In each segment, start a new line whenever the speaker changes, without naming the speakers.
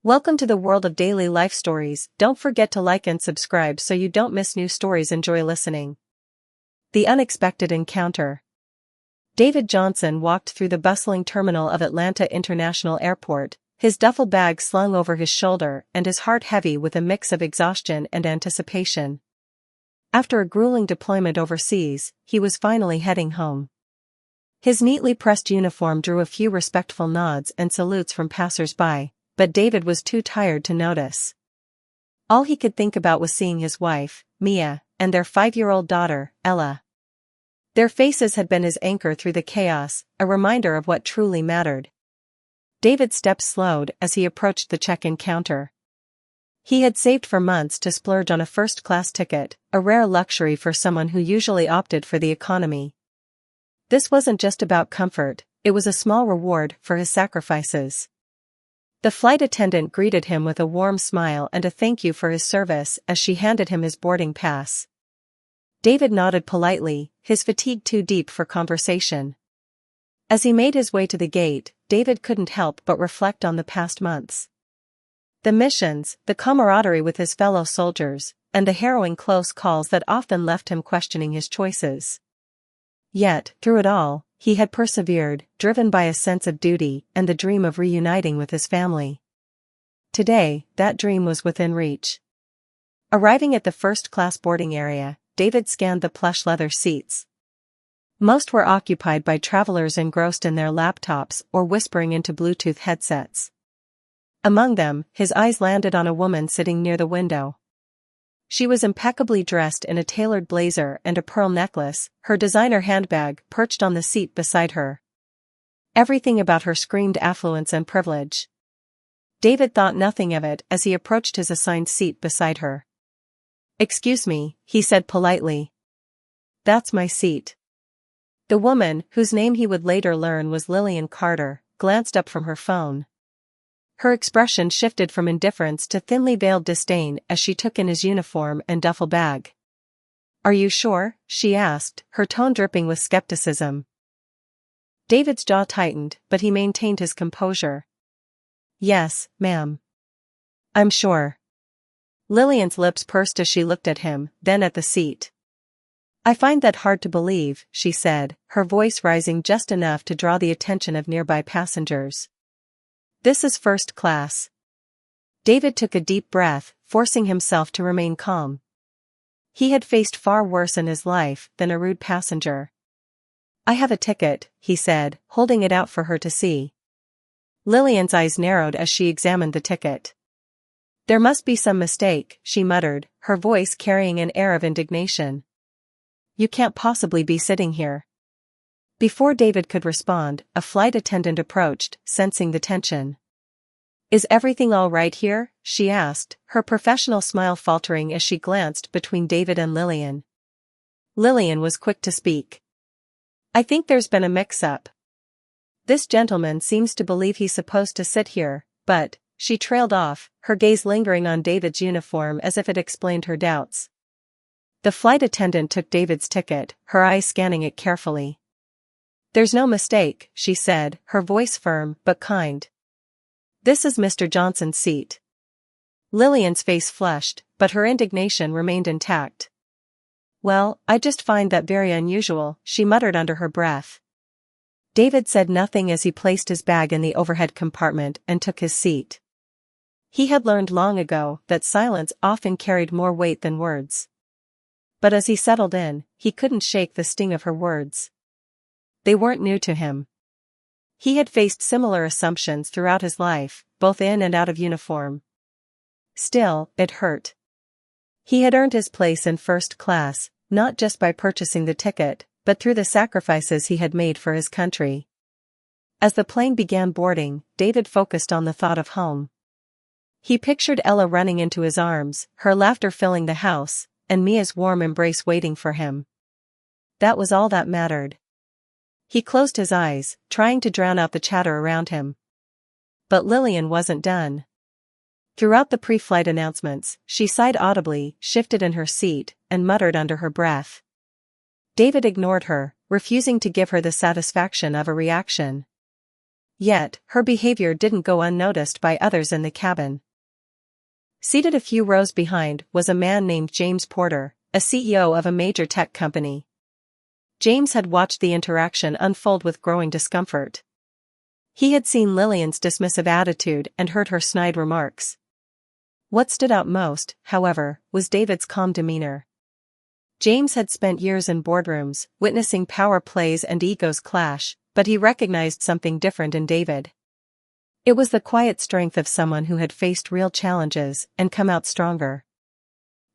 Welcome to the world of daily life stories. Don't forget to like and subscribe so you don't miss new stories. Enjoy listening. The Unexpected Encounter. David Johnson walked through the bustling terminal of Atlanta International Airport, his duffel bag slung over his shoulder and his heart heavy with a mix of exhaustion and anticipation. After a grueling deployment overseas, he was finally heading home. His neatly pressed uniform drew a few respectful nods and salutes from passers-by, but David was too tired to notice. All he could think about was seeing his wife, Mia, and their 5-year-old daughter, Ella. Their faces had been his anchor through the chaos, a reminder of what truly mattered. David's steps slowed as he approached the check-in counter. He had saved for months to splurge on a first-class ticket, a rare luxury for someone who usually opted for the economy. This wasn't just about comfort, it was a small reward for his sacrifices. The flight attendant greeted him with a warm smile and a thank you for his service as she handed him his boarding pass. David nodded politely, his fatigue too deep for conversation. As he made his way to the gate, David couldn't help but reflect on the past months. The missions, the camaraderie with his fellow soldiers, and the harrowing close calls that often left him questioning his choices. Yet, through it all, he had persevered, driven by a sense of duty and the dream of reuniting with his family. Today, that dream was within reach. Arriving at the first-class boarding area, David scanned the plush leather seats. Most were occupied by travelers engrossed in their laptops or whispering into Bluetooth headsets. Among them, his eyes landed on a woman sitting near the window. She was impeccably dressed in a tailored blazer and a pearl necklace, her designer handbag perched on the seat beside her. Everything about her screamed affluence and privilege. David thought nothing of it as he approached his assigned seat beside her. "Excuse me," he said politely. "That's my seat." The woman, whose name he would later learn was Lillian Carter, glanced up from her phone. Her expression shifted from indifference to thinly veiled disdain as she took in his uniform and duffel bag. "Are you sure?" she asked, her tone dripping with skepticism. David's jaw tightened, but he maintained his composure. "Yes, ma'am. I'm sure." Lillian's lips pursed as she looked at him, then at the seat. "I find that hard to believe," she said, her voice rising just enough to draw the attention of nearby passengers. "This is first class." David took a deep breath, forcing himself to remain calm. He had faced far worse in his life than a rude passenger. "I have a ticket," he said, holding it out for her to see. Lillian's eyes narrowed as she examined the ticket. "There must be some mistake," she muttered, her voice carrying an air of indignation. "You can't possibly be sitting here." Before David could respond, a flight attendant approached, sensing the tension. "Is everything all right here?" she asked, her professional smile faltering as she glanced between David and Lillian. Lillian was quick to speak. "I think there's been a mix-up. This gentleman seems to believe he's supposed to sit here, but," she trailed off, her gaze lingering on David's uniform as if it explained her doubts. The flight attendant took David's ticket, her eyes scanning it carefully. "There's no mistake," she said, her voice firm but kind. "This is Mr. Johnson's seat." Lillian's face flushed, but her indignation remained intact. "Well, I just find that very unusual," she muttered under her breath. David said nothing as he placed his bag in the overhead compartment and took his seat. He had learned long ago that silence often carried more weight than words. But as he settled in, he couldn't shake the sting of her words. They weren't new to him. He had faced similar assumptions throughout his life, both in and out of uniform. Still, it hurt. He had earned his place in first class, not just by purchasing the ticket, but through the sacrifices he had made for his country. As the plane began boarding, David focused on the thought of home. He pictured Ella running into his arms, her laughter filling the house, and Mia's warm embrace waiting for him. That was all that mattered. He closed his eyes, trying to drown out the chatter around him. But Lillian wasn't done. Throughout the pre-flight announcements, she sighed audibly, shifted in her seat, and muttered under her breath. David ignored her, refusing to give her the satisfaction of a reaction. Yet, her behavior didn't go unnoticed by others in the cabin. Seated a few rows behind was a man named James Porter, a CEO of a major tech company. James had watched the interaction unfold with growing discomfort. He had seen Lillian's dismissive attitude and heard her snide remarks. What stood out most, however, was David's calm demeanor. James had spent years in boardrooms, witnessing power plays and egos clash, but he recognized something different in David. It was the quiet strength of someone who had faced real challenges and come out stronger.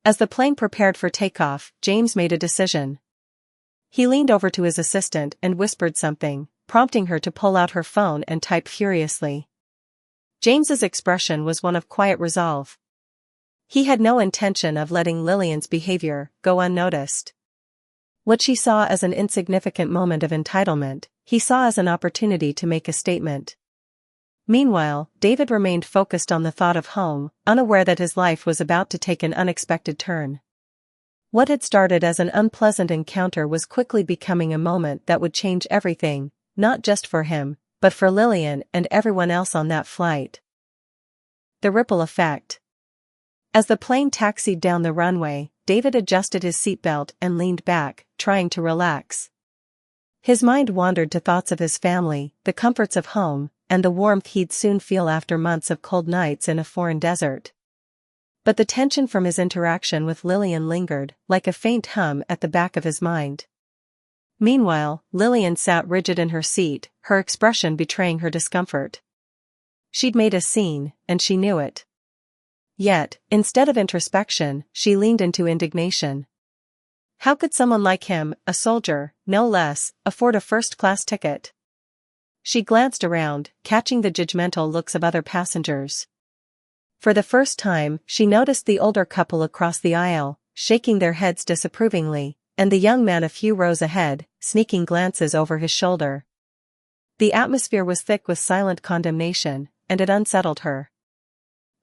As the plane prepared for takeoff, James made a decision. He leaned over to his assistant and whispered something, prompting her to pull out her phone and type furiously. James's expression was one of quiet resolve. He had no intention of letting Lillian's behavior go unnoticed. What she saw as an insignificant moment of entitlement, he saw as an opportunity to make a statement. Meanwhile, David remained focused on the thought of home, unaware that his life was about to take an unexpected turn. What had started as an unpleasant encounter was quickly becoming a moment that would change everything, not just for him, but for Lillian and everyone else on that flight. The ripple effect. As the plane taxied down the runway, David adjusted his seatbelt and leaned back, trying to relax. His mind wandered to thoughts of his family, the comforts of home, and the warmth he'd soon feel after months of cold nights in a foreign desert. But the tension from his interaction with Lillian lingered, like a faint hum at the back of his mind. Meanwhile, Lillian sat rigid in her seat, her expression betraying her discomfort. She'd made a scene, and she knew it. Yet, instead of introspection, she leaned into indignation. How could someone like him, a soldier, no less, afford a first-class ticket? She glanced around, catching the judgmental looks of other passengers. For the first time, she noticed the older couple across the aisle, shaking their heads disapprovingly, and the young man a few rows ahead, sneaking glances over his shoulder. The atmosphere was thick with silent condemnation, and it unsettled her.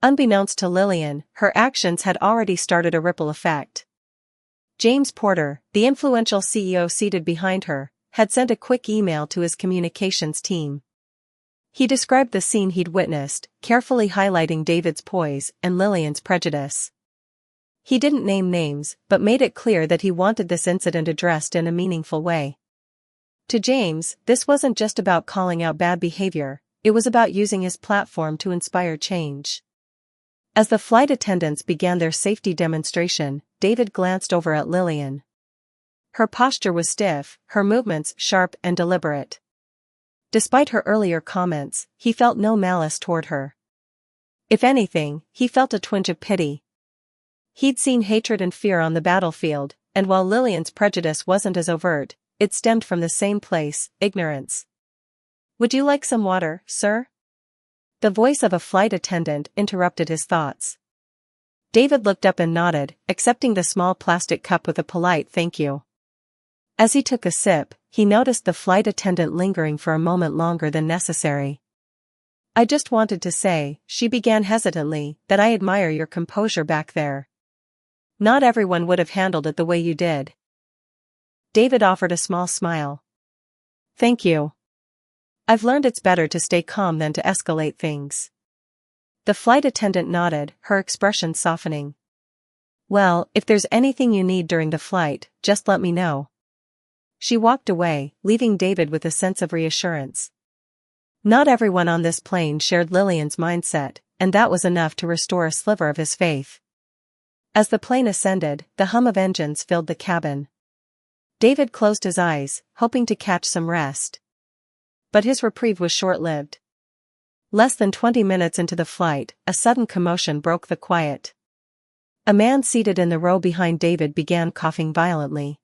Unbeknownst to Lillian, her actions had already started a ripple effect. James Porter, the influential CEO seated behind her, had sent a quick email to his communications team. He described the scene he'd witnessed, carefully highlighting David's poise and Lillian's prejudice. He didn't name names, but made it clear that he wanted this incident addressed in a meaningful way. To James, this wasn't just about calling out bad behavior, it was about using his platform to inspire change. As the flight attendants began their safety demonstration, David glanced over at Lillian. Her posture was stiff, her movements sharp and deliberate. Despite her earlier comments, he felt no malice toward her. If anything, he felt a twinge of pity. He'd seen hatred and fear on the battlefield, and while Lillian's prejudice wasn't as overt, it stemmed from the same place, ignorance. "Would you like some water, sir?" The voice of a flight attendant interrupted his thoughts. David looked up and nodded, accepting the small plastic cup with a polite thank you. As he took a sip, he noticed the flight attendant lingering for a moment longer than necessary. "I just wanted to say," she began hesitantly, "that I admire your composure back there. Not everyone would have handled it the way you did." David offered a small smile. "Thank you. I've learned it's better to stay calm than to escalate things." The flight attendant nodded, her expression softening. "Well, if there's anything you need during the flight, just let me know." She walked away, leaving David with a sense of reassurance. Not everyone on this plane shared Lillian's mindset, and that was enough to restore a sliver of his faith. As the plane ascended, the hum of engines filled the cabin. David closed his eyes, hoping to catch some rest. But his reprieve was short-lived. Less than 20 minutes into the flight, a sudden commotion broke the quiet. A man seated in the row behind David began coughing violently.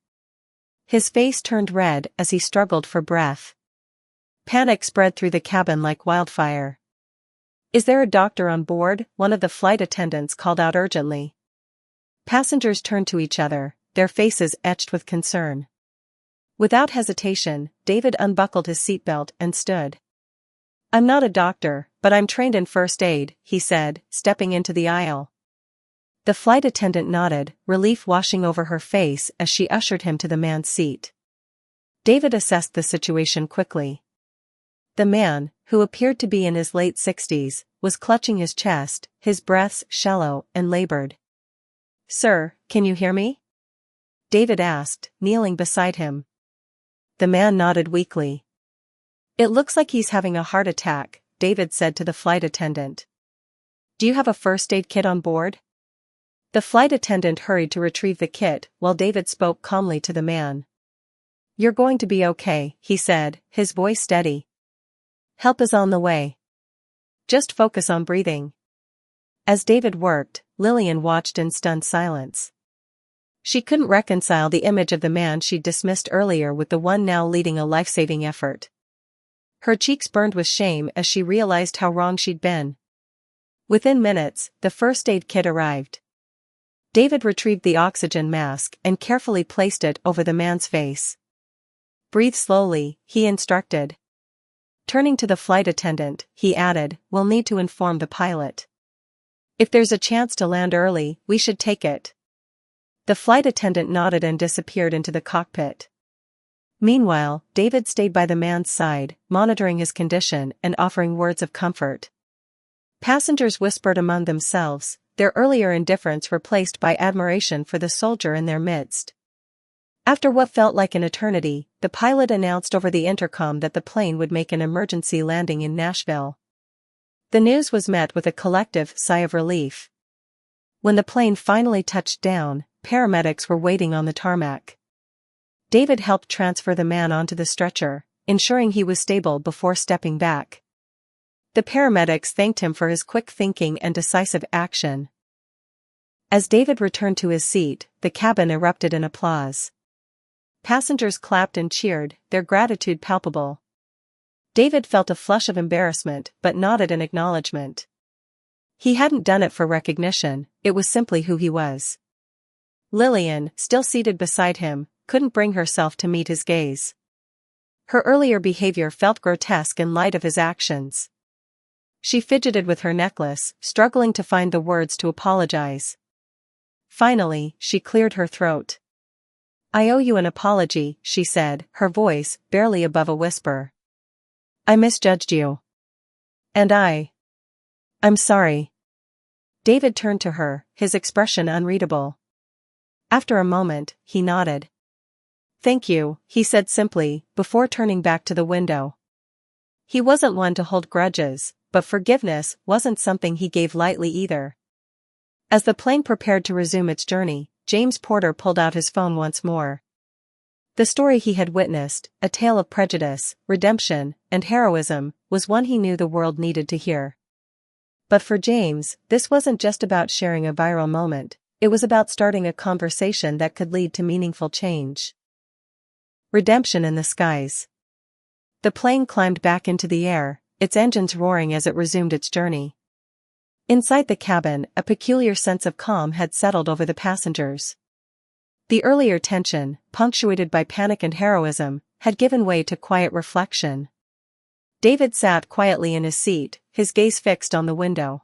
His face turned red as he struggled for breath. Panic spread through the cabin like wildfire. "Is there a doctor on board?" one of the flight attendants called out urgently. Passengers turned to each other, their faces etched with concern. Without hesitation, David unbuckled his seatbelt and stood. "I'm not a doctor, but I'm trained in first aid," he said, stepping into the aisle. The flight attendant nodded, relief washing over her face as she ushered him to the man's seat. David assessed the situation quickly. The man, who appeared to be in his late 60s, was clutching his chest, his breaths shallow and labored. "Sir, can you hear me?" David asked, kneeling beside him. The man nodded weakly. "It looks like he's having a heart attack," David said to the flight attendant. "Do you have a first aid kit on board?" The flight attendant hurried to retrieve the kit while David spoke calmly to the man. "You're going to be okay," he said, his voice steady. "Help is on the way. Just focus on breathing." As David worked, Lillian watched in stunned silence. She couldn't reconcile the image of the man she'd dismissed earlier with the one now leading a life-saving effort. Her cheeks burned with shame as she realized how wrong she'd been. Within minutes, the first aid kit arrived. David retrieved the oxygen mask and carefully placed it over the man's face. "Breathe slowly," he instructed. Turning to the flight attendant, he added, "We'll need to inform the pilot. If there's a chance to land early, we should take it." The flight attendant nodded and disappeared into the cockpit. Meanwhile, David stayed by the man's side, monitoring his condition and offering words of comfort. Passengers whispered among themselves, their earlier indifference replaced by admiration for the soldier in their midst. After what felt like an eternity, the pilot announced over the intercom that the plane would make an emergency landing in Nashville. The news was met with a collective sigh of relief. When the plane finally touched down, paramedics were waiting on the tarmac. David helped transfer the man onto the stretcher, ensuring he was stable before stepping back. The paramedics thanked him for his quick thinking and decisive action. As David returned to his seat, the cabin erupted in applause. Passengers clapped and cheered, their gratitude palpable. David felt a flush of embarrassment but nodded in acknowledgement. He hadn't done it for recognition, it was simply who he was. Lillian, still seated beside him, couldn't bring herself to meet his gaze. Her earlier behavior felt grotesque in light of his actions. She fidgeted with her necklace, struggling to find the words to apologize. Finally, she cleared her throat. "I owe you an apology," she said, her voice barely above a whisper. "I misjudged you. And I'm sorry." David turned to her, his expression unreadable. After a moment, he nodded. "Thank you," he said simply, before turning back to the window. He wasn't one to hold grudges, but forgiveness wasn't something he gave lightly either. As the plane prepared to resume its journey, James Porter pulled out his phone once more. The story he had witnessed, a tale of prejudice, redemption, and heroism, was one he knew the world needed to hear. But for James, this wasn't just about sharing a viral moment, it was about starting a conversation that could lead to meaningful change. Redemption in the skies. The plane climbed back into the air, its engines roaring as it resumed its journey. Inside the cabin, a peculiar sense of calm had settled over the passengers. The earlier tension, punctuated by panic and heroism, had given way to quiet reflection. David sat quietly in his seat, his gaze fixed on the window.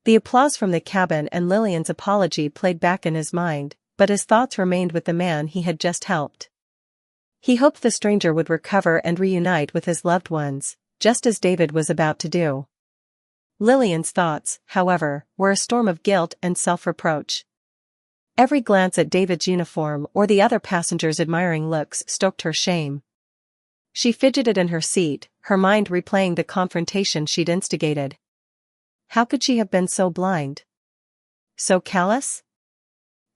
The applause from the cabin and Lillian's apology played back in his mind, but his thoughts remained with the man he had just helped. He hoped the stranger would recover and reunite with his loved ones, just as David was about to do. Lillian's thoughts, however, were a storm of guilt and self-reproach. Every glance at David's uniform or the other passengers' admiring looks stoked her shame. She fidgeted in her seat, her mind replaying the confrontation she'd instigated. How could she have been so blind? So callous?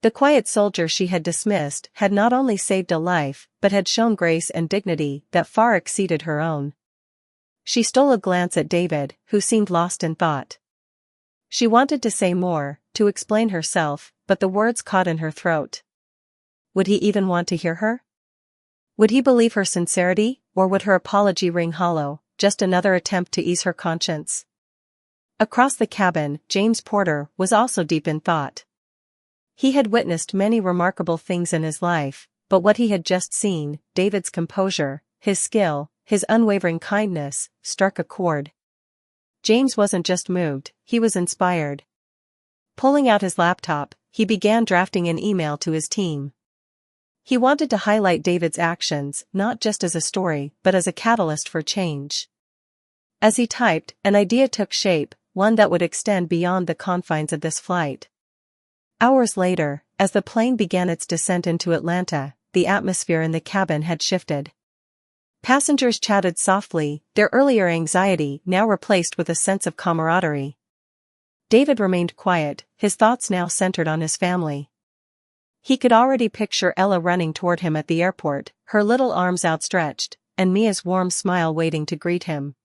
The quiet soldier she had dismissed had not only saved a life, but had shown grace and dignity that far exceeded her own. She stole a glance at David, who seemed lost in thought. She wanted to say more, to explain herself, but the words caught in her throat. Would he even want to hear her? Would he believe her sincerity, or would her apology ring hollow, just another attempt to ease her conscience? Across the cabin, James Porter was also deep in thought. He had witnessed many remarkable things in his life, but what he had just seen, David's composure, his skill, his unwavering kindness, struck a chord. James wasn't just moved, he was inspired. Pulling out his laptop, he began drafting an email to his team. He wanted to highlight David's actions, not just as a story, but as a catalyst for change. As he typed, an idea took shape, one that would extend beyond the confines of this flight. Hours later, as the plane began its descent into Atlanta, the atmosphere in the cabin had shifted. Passengers chatted softly, their earlier anxiety now replaced with a sense of camaraderie. David remained quiet, his thoughts now centered on his family. He could already picture Ella running toward him at the airport, her little arms outstretched, and Mia's warm smile waiting to greet him.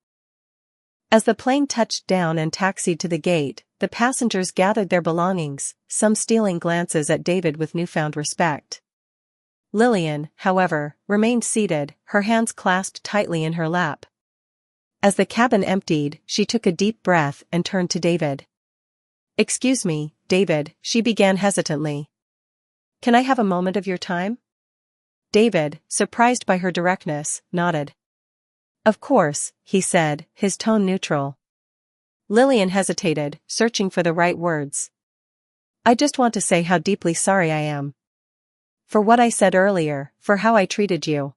As the plane touched down and taxied to the gate, the passengers gathered their belongings, some stealing glances at David with newfound respect. Lillian, however, remained seated, her hands clasped tightly in her lap. As the cabin emptied, she took a deep breath and turned to David. "Excuse me, David," she began hesitantly. "Can I have a moment of your time?" David, surprised by her directness, nodded. "Of course," he said, his tone neutral. Lillian hesitated, searching for the right words. "I just want to say how deeply sorry I am. For what I said earlier, for how I treated you.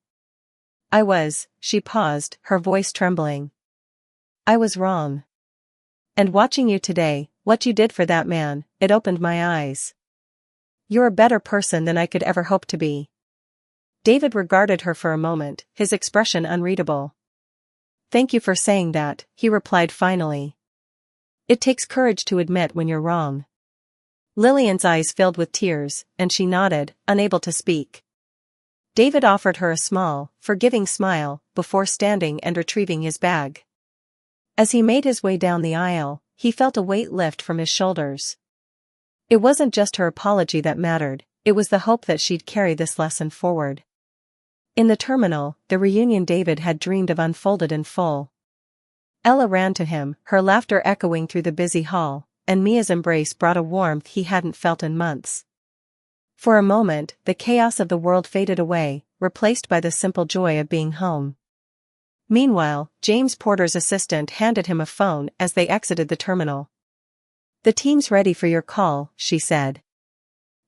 She paused, her voice trembling. "I was wrong. And watching you today, what you did for that man, it opened my eyes. You're a better person than I could ever hope to be." David regarded her for a moment, his expression unreadable. "Thank you for saying that," he replied finally. "It takes courage to admit when you're wrong." Lillian's eyes filled with tears, and she nodded, unable to speak. David offered her a small, forgiving smile, before standing and retrieving his bag. As he made his way down the aisle, he felt a weight lift from his shoulders. It wasn't just her apology that mattered, it was the hope that she'd carry this lesson forward. In the terminal, the reunion David had dreamed of unfolded in full. Ella ran to him, her laughter echoing through the busy hall, and Mia's embrace brought a warmth he hadn't felt in months. For a moment, the chaos of the world faded away, replaced by the simple joy of being home. Meanwhile, James Porter's assistant handed him a phone as they exited the terminal. "The team's ready for your call," she said.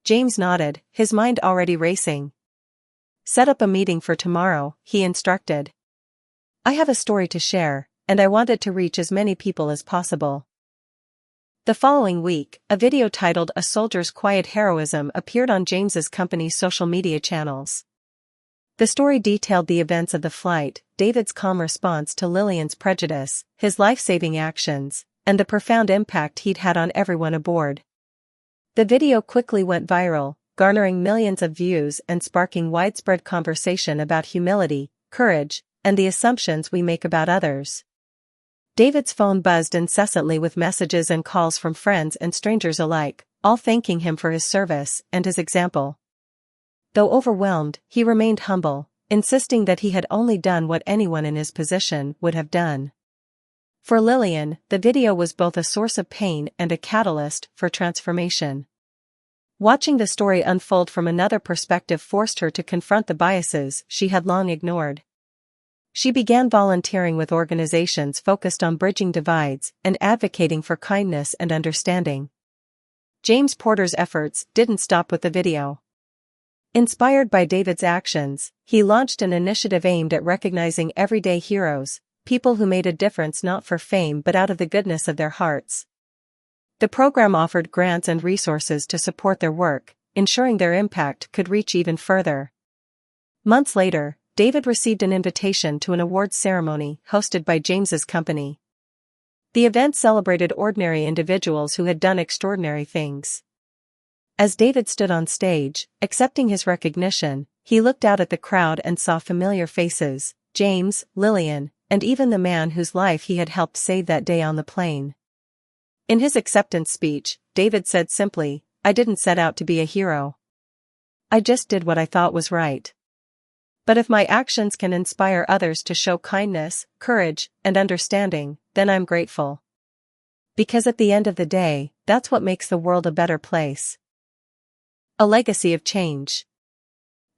James nodded, his mind already racing. "Set up a meeting for tomorrow," he instructed. "I have a story to share, and I want it to reach as many people as possible." The following week, a video titled "A Soldier's Quiet Heroism" appeared on James's company's social media channels. The story detailed the events of the flight, David's calm response to Lillian's prejudice, his life-saving actions, and the profound impact he'd had on everyone aboard. The video quickly went viral, garnering millions of views and sparking widespread conversation about humility, courage, and the assumptions we make about others. David's phone buzzed incessantly with messages and calls from friends and strangers alike, all thanking him for his service and his example. Though overwhelmed, he remained humble, insisting that he had only done what anyone in his position would have done. For Lillian, the video was both a source of pain and a catalyst for transformation. Watching the story unfold from another perspective forced her to confront the biases she had long ignored. She began volunteering with organizations focused on bridging divides and advocating for kindness and understanding. James Porter's efforts didn't stop with the video. Inspired by David's actions, he launched an initiative aimed at recognizing everyday heroes, people who made a difference not for fame but out of the goodness of their hearts. The program offered grants and resources to support their work, ensuring their impact could reach even further. Months later, David received an invitation to an awards ceremony hosted by James's company. The event celebrated ordinary individuals who had done extraordinary things. As David stood on stage, accepting his recognition, he looked out at the crowd and saw familiar faces, James, Lillian, and even the man whose life he had helped save that day on the plane. In his acceptance speech, David said simply, "I didn't set out to be a hero. I just did what I thought was right. But if my actions can inspire others to show kindness, courage, and understanding, then I'm grateful. Because at the end of the day, that's what makes the world a better place." A legacy of change.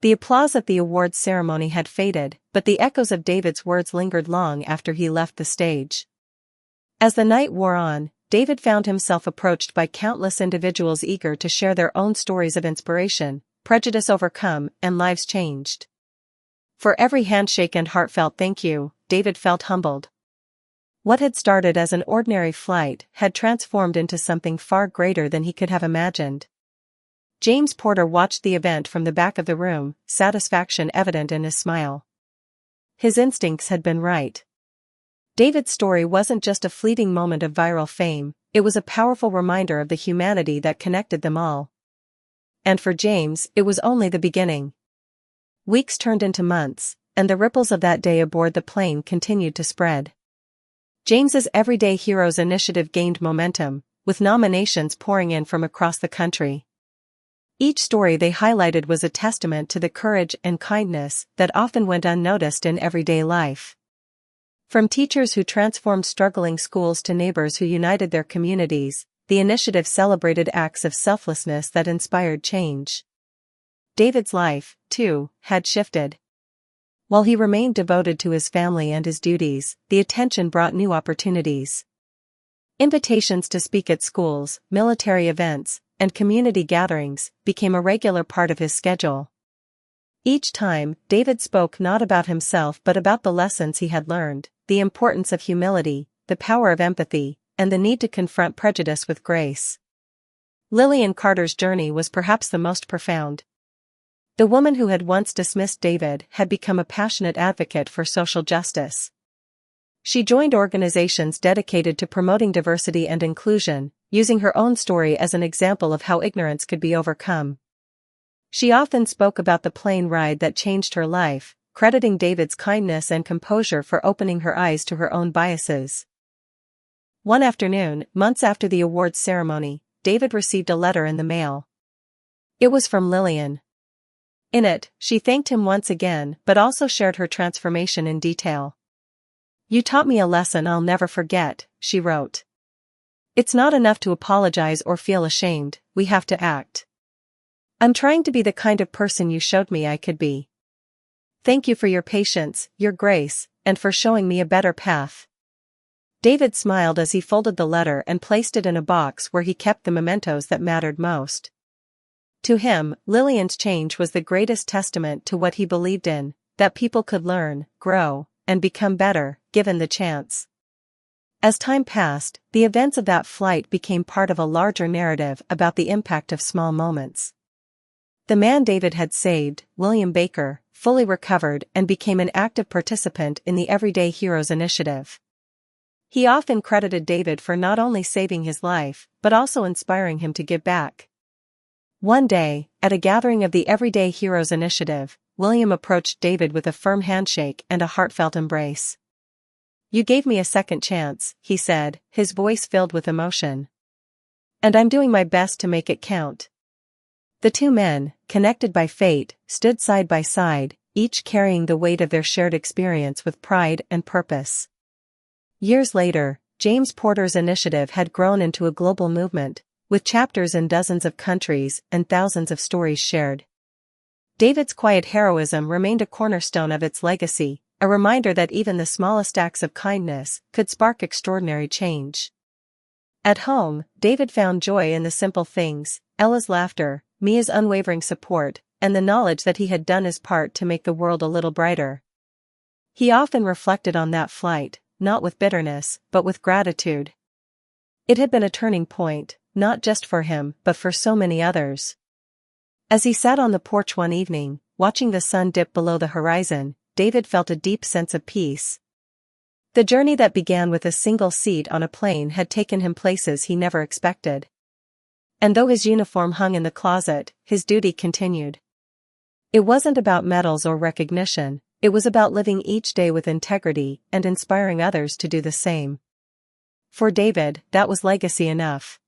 The applause at the awards ceremony had faded, but the echoes of David's words lingered long after he left the stage. As the night wore on, David found himself approached by countless individuals eager to share their own stories of inspiration, prejudice overcome, and lives changed. For every handshake and heartfelt thank you, David felt humbled. What had started as an ordinary flight had transformed into something far greater than he could have imagined. James Porter watched the event from the back of the room, satisfaction evident in his smile. His instincts had been right. David's story wasn't just a fleeting moment of viral fame, it was a powerful reminder of the humanity that connected them all. And for James, it was only the beginning. Weeks turned into months, and the ripples of that day aboard the plane continued to spread. James's Everyday Heroes initiative gained momentum, with nominations pouring in from across the country. Each story they highlighted was a testament to the courage and kindness that often went unnoticed in everyday life. From teachers who transformed struggling schools to neighbors who united their communities, the initiative celebrated acts of selflessness that inspired change. David's life, too, had shifted. While he remained devoted to his family and his duties, the attention brought new opportunities. Invitations to speak at schools, military events, and community gatherings became a regular part of his schedule. Each time, David spoke not about himself but about the lessons he had learned, the importance of humility, the power of empathy, and the need to confront prejudice with grace. Lillian Carter's journey was perhaps the most profound. The woman who had once dismissed David had become a passionate advocate for social justice. She joined organizations dedicated to promoting diversity and inclusion, using her own story as an example of how ignorance could be overcome. She often spoke about the plane ride that changed her life, crediting David's kindness and composure for opening her eyes to her own biases. One afternoon, months after the awards ceremony, David received a letter in the mail. It was from Lillian. In it, she thanked him once again but also shared her transformation in detail. "You taught me a lesson I'll never forget," she wrote. "It's not enough to apologize or feel ashamed, we have to act. I'm trying to be the kind of person you showed me I could be. Thank you for your patience, your grace, and for showing me a better path." David smiled as he folded the letter and placed it in a box where he kept the mementos that mattered most. To him, Lillian's change was the greatest testament to what he believed in, that people could learn, grow, and become better, given the chance. As time passed, the events of that flight became part of a larger narrative about the impact of small moments. The man David had saved, William Baker, fully recovered and became an active participant in the Everyday Heroes initiative. He often credited David for not only saving his life, but also inspiring him to give back. One day, at a gathering of the Everyday Heroes initiative, William approached David with a firm handshake and a heartfelt embrace. "You gave me a second chance," he said, his voice filled with emotion. "And I'm doing my best to make it count." The two men, connected by fate, stood side by side, each carrying the weight of their shared experience with pride and purpose. Years later, James Porter's initiative had grown into a global movement, with chapters in dozens of countries and thousands of stories shared. David's quiet heroism remained a cornerstone of its legacy, a reminder that even the smallest acts of kindness could spark extraordinary change. At home, David found joy in the simple things: Ella's laughter, Mia's unwavering support, and the knowledge that he had done his part to make the world a little brighter. He often reflected on that flight, not with bitterness, but with gratitude. It had been a turning point, not just for him, but for so many others. As he sat on the porch one evening, watching the sun dip below the horizon, David felt a deep sense of peace. The journey that began with a single seat on a plane had taken him places he never expected. And though his uniform hung in the closet, his duty continued. It wasn't about medals or recognition, it was about living each day with integrity and inspiring others to do the same. For David, that was legacy enough.